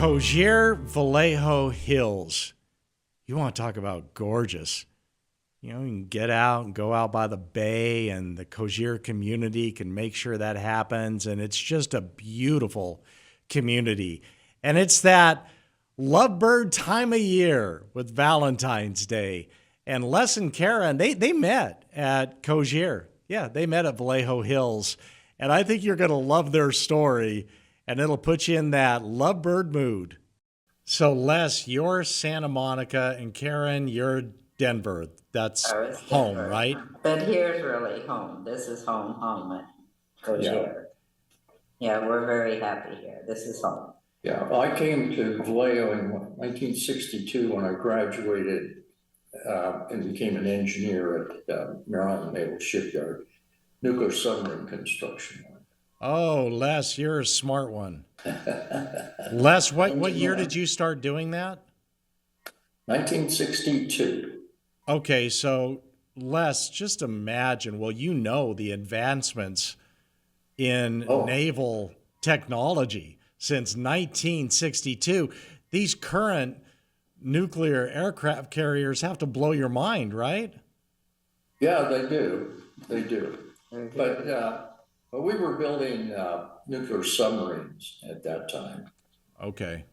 Cogir Vallejo Hills. You want to talk about gorgeous. You know, you can get out and go out by the bay, and the Cogir community can make sure that happens. And it's just a beautiful community. And it's that lovebird time of year with Valentine's Day. And Les and Karen, they met at Cogir. Yeah, they met at Vallejo Hills. And I think you're going to love their story, and it'll put you in that lovebird mood. So, Les, you're Santa Monica, and Karen, you're Denver. That's home, Denver. right? But here's really home. This is home at Cogir. Yeah, we're very happy here. This is home. Yeah, well, I came to Vallejo in 1962 when I graduated and became an engineer at Maryland Naval Shipyard, nuclear submarine construction. Oh, Les, you're a smart one. Les, what year did you start doing that? 1962. Okay, so Les, just imagine, well, you know the advancements in naval technology since 1962. These current nuclear aircraft carriers have to blow your mind, right? Yeah, they do. They do. But we were building nuclear submarines at that time. Okay.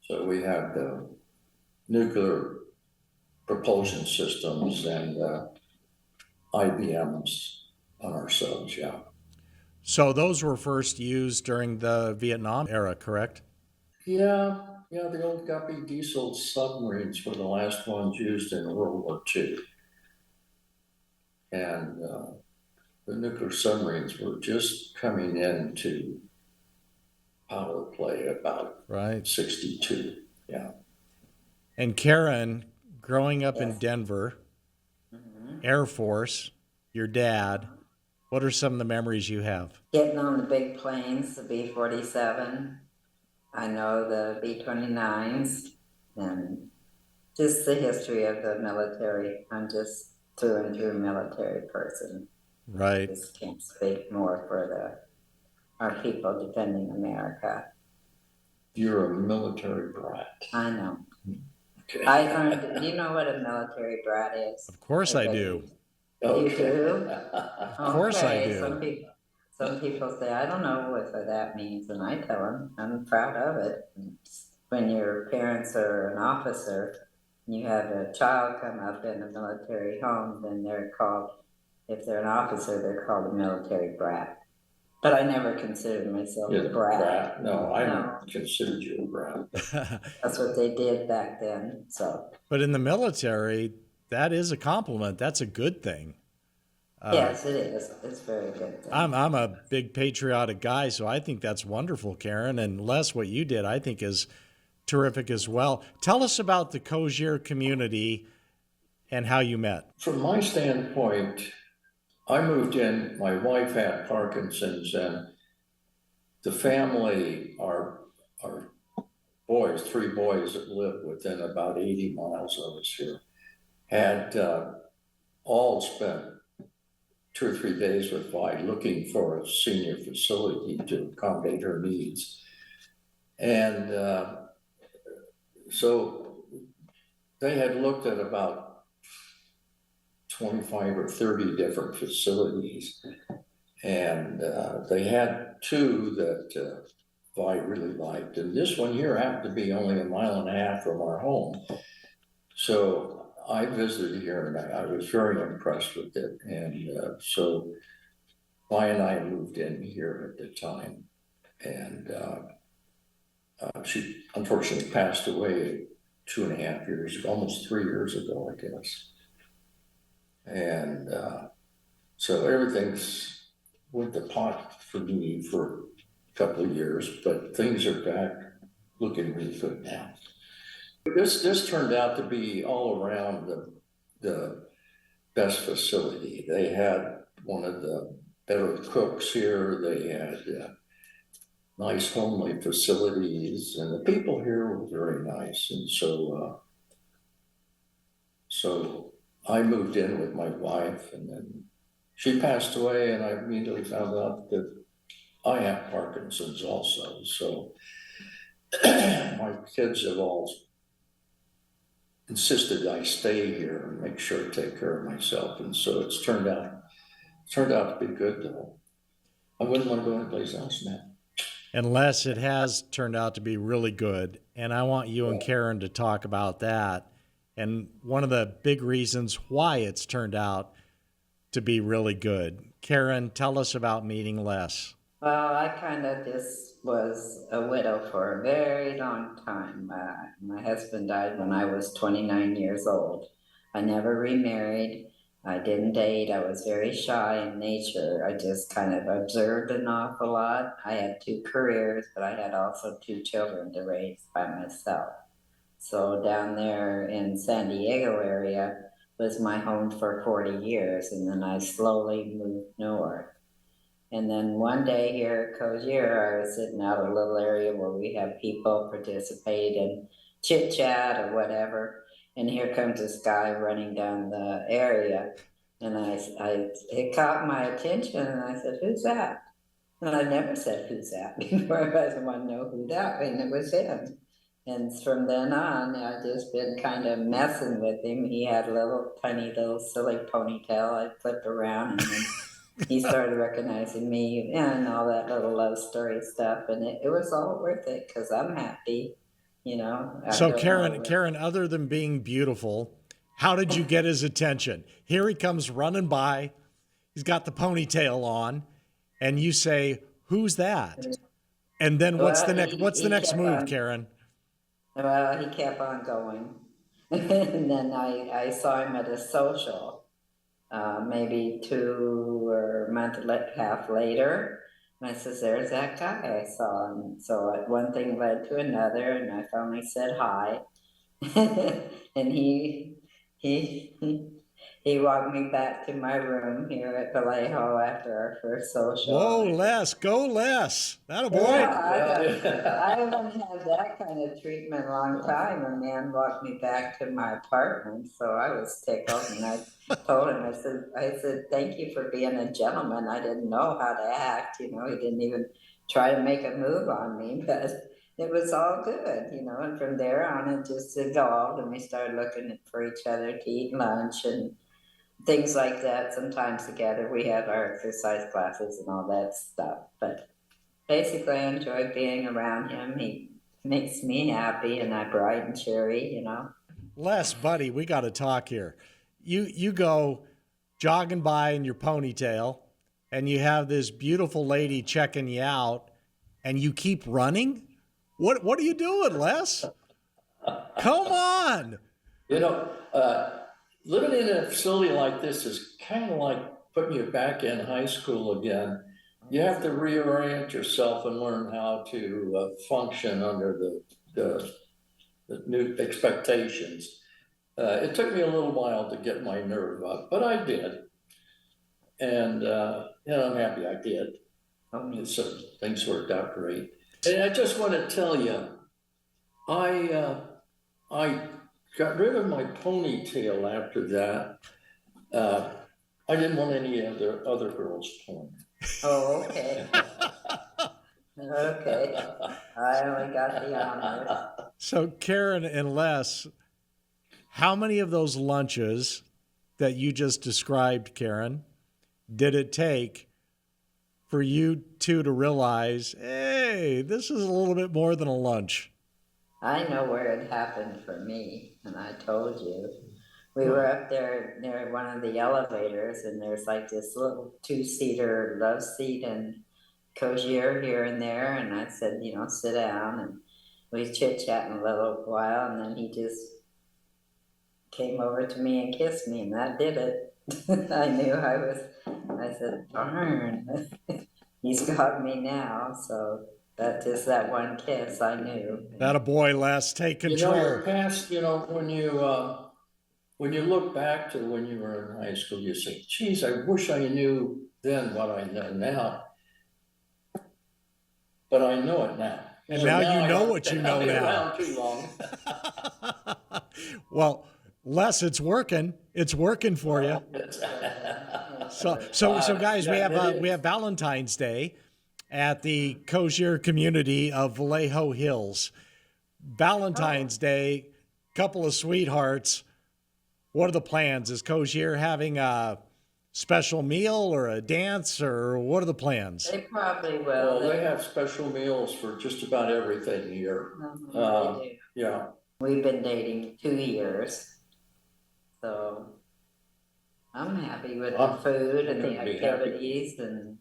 So we had nuclear propulsion systems and IBMs on our subs, yeah. So those were first used during the Vietnam era, correct? Yeah, the old Guppy diesel submarines were the last ones used in World War II. And the nuclear submarines were just coming into power play about 62, yeah. And Karen, growing up in Denver, Air Force, your dad, what are some of the memories you have? Getting on the big planes, the B-47. I know the B-29s, and just the history of the military. I'm just through and through military person. Right. I just can't speak more for our people defending America. You're a military brat. I know. Okay. I learned, you know what a military brat is? Of course I do. You do? Of course I do. Some people say, I don't know what that means, and I tell them, I'm proud of it. When your parents are an officer, you have a child come up in a military home, then they're called, if they're an officer, they're called a military brat. But I never considered myself a brat. No, I never considered you a brat. That's what they did back then. So. But in the military, that is a compliment. That's a good thing. Yes, it is. It's very good thing. I'm a big patriotic guy, so I think that's wonderful, Karen. And Les, what you did, I think, is terrific as well. Tell us about the Cogir community and how you met. From my standpoint, I moved in, my wife had Parkinson's, and the family, our boys, 3 boys that lived within about 80 miles of us here, had all spent 2 or 3 days with Vi looking for a senior facility to accommodate her needs. And so they had looked at about 25 or 30 different facilities, and they had 2 that Vi really liked, and this one here happened to be only 1.5 miles from our home. So I visited here, and I was very impressed with it, and so Vi and I moved in here at the time, and she unfortunately passed away 2.5 years ago, almost 3 years ago, I guess. And so everything's went to pot for me for a couple of years, but things are back looking really good now. This turned out to be all around the best facility. They had one of the better cooks here. They had nice homely facilities, and the people here were very nice. And so I moved in with my wife, and then she passed away, and I immediately found out that I have Parkinson's also. So my kids have all insisted I stay here and make sure I take care of myself. And so it's turned out to be good though. I wouldn't want to go anyplace else now. Unless it has turned out to be really good. And I want you and Karen to talk about that. And one of the big reasons why it's turned out to be really good. Karen, tell us about meeting Les. Well, I kind of just was a widow for a very long time. My husband died when I was 29 years old. I never remarried. I didn't date. I was very shy in nature. I just kind of observed an awful lot. I had 2 careers, but I had also 2 children to raise by myself. So down there in San Diego area was my home for 40 years, and then I slowly moved north. And then one day here at Cogir, I was sitting out a little area where we have people participate and chit chat or whatever. And here comes this guy running down the area. And it caught my attention, and I said, "Who's that?" And I never said, "Who's that?" before. I didn't want to know who that was, and it was him. And from then on, I've just been kind of messing with him. He had a little tiny little silly ponytail I flipped around, and then he started recognizing me and all that little love story stuff, and it was all worth it because I'm happy, you know. So Karen, other than being beautiful, how did you get his attention? Here he comes running by. He's got the ponytail on, and you say, "Who's that?" And then what's the next move, Karen? Well, he kept on going, and then I saw him at a social. Maybe 2 or a month and a half later, and I says, "There's that guy I saw." And so one thing led to another, and I finally said hi. And he walked me back to my room here at Vallejo after our first social. Whoa, Les, go Les. That a boy. Yeah, I haven't had that kind of treatment in a long time. A man walked me back to my apartment, so I was tickled, and I told him, I said, "Thank you for being a gentleman. I didn't know how to act, you know." He didn't even try to make a move on me, but it was all good, you know. And from there on, it just evolved, and we started looking for each other to eat lunch and things like that. Sometimes together we have our exercise classes and all that stuff. But basically, I enjoy being around him. He makes me happy, and I bright and cheery, you know. Les, buddy, we got to talk here. You go jogging by in your ponytail, and you have this beautiful lady checking you out, and you keep running. What are you doing, Les? Come on. You know, living in a facility like this is kind of like putting you back in high school again. You have to reorient yourself and learn how to function under the new expectations. It took me a little while to get my nerve up, but I did. And I'm happy I did. So things worked out great. And I just want to tell you, I got rid of my ponytail after that. I didn't want any other girls' pony. Oh, okay. Okay. I only got the honors. So Karen and Les, how many of those lunches that you just described, Karen, did it take for you two to realize, hey, this is a little bit more than a lunch? I know where it happened for me, and I told you. We were up there near one of the elevators, and there's like this little 2-seater love seat and Cogir here and there, and I said, you know, sit down, and we chit-chatting a little while, and then he just came over to me and kissed me, and that did it. I said, darn, he's got me now. So that one kiss, I knew. That a boy, Les, take control. You know, your past, when you look back to when you were in high school, you say, geez, I wish I knew then what I know now. But I know it now. And so now you know what you know now. Around too long. Well, Les, it's working. It's working for you. So guys, we have Valentine's Day. at the Cogir community of Vallejo Hills. Valentine's Day, couple of sweethearts. What are the plans? Is Cogir having a special meal or a dance, or what are the plans? They probably Well, will. they have special meals for just about everything here. They do. Yeah, We've been dating 2 years, so I'm happy with the food and the couldn't be activities and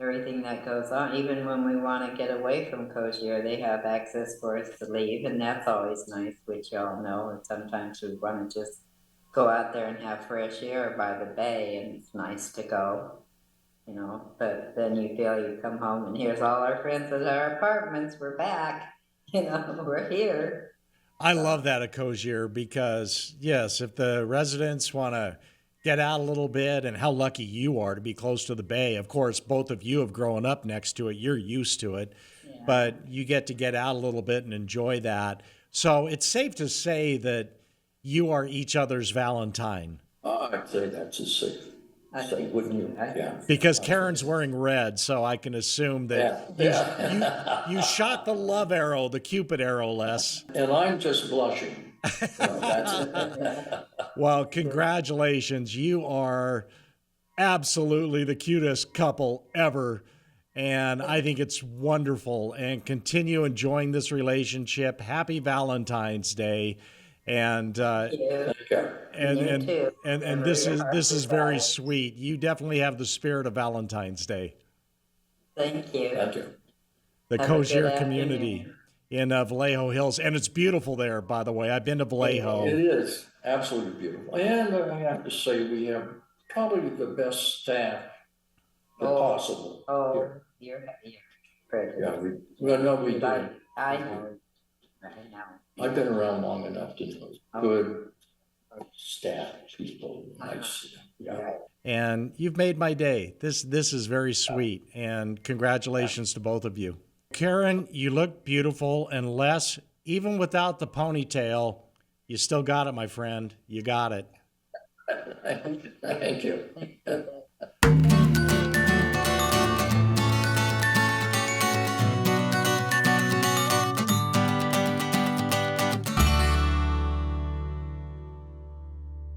everything that goes on. Even when we want to get away from Cogir, they have access for us to leave, and that's always nice, which y'all know. And sometimes we want to just go out there and have fresh air by the bay, and it's nice to go, you know. But then you feel you come home and here's all our friends at our apartments. We're back, you know, we're here. I love that at Cogir because, yes, if the residents want to get out a little bit, and how lucky you are to be close to the bay. Of course, both of you have grown up next to it. You're used to it, Yeah. but you get to get out a little bit and enjoy that. So it's safe to say that you are each other's Valentine. I'd say that's a safe. I Say, think wouldn't so. you? I think Yeah. so. Because Karen's wearing red, so I can assume that you shot the love arrow, the Cupid arrow, Les. And I'm just blushing. That's it. Well, congratulations. You are absolutely the cutest couple ever. And I think it's wonderful. And continue enjoying this relationship. Happy Valentine's Day. And Thank you. Okay. and You and too. this is very sweet. You definitely have the spirit of Valentine's Day. Thank you. Thank you. The Have a good Cogir community afternoon. in Vallejo Hills, and it's beautiful there. By the way, I've been to Vallejo. It is absolutely beautiful. And I have to say, we have probably the best staff possible. Oh, you're pretty. Yeah, we do. I know. I know. I've been around long enough to know good staff people. Nice. Yeah. Right. And you've made my day. This is very sweet, and congratulations to both of you. Karen, you look beautiful, and Les, even without the ponytail, you still got it, my friend. You got it. Thank you.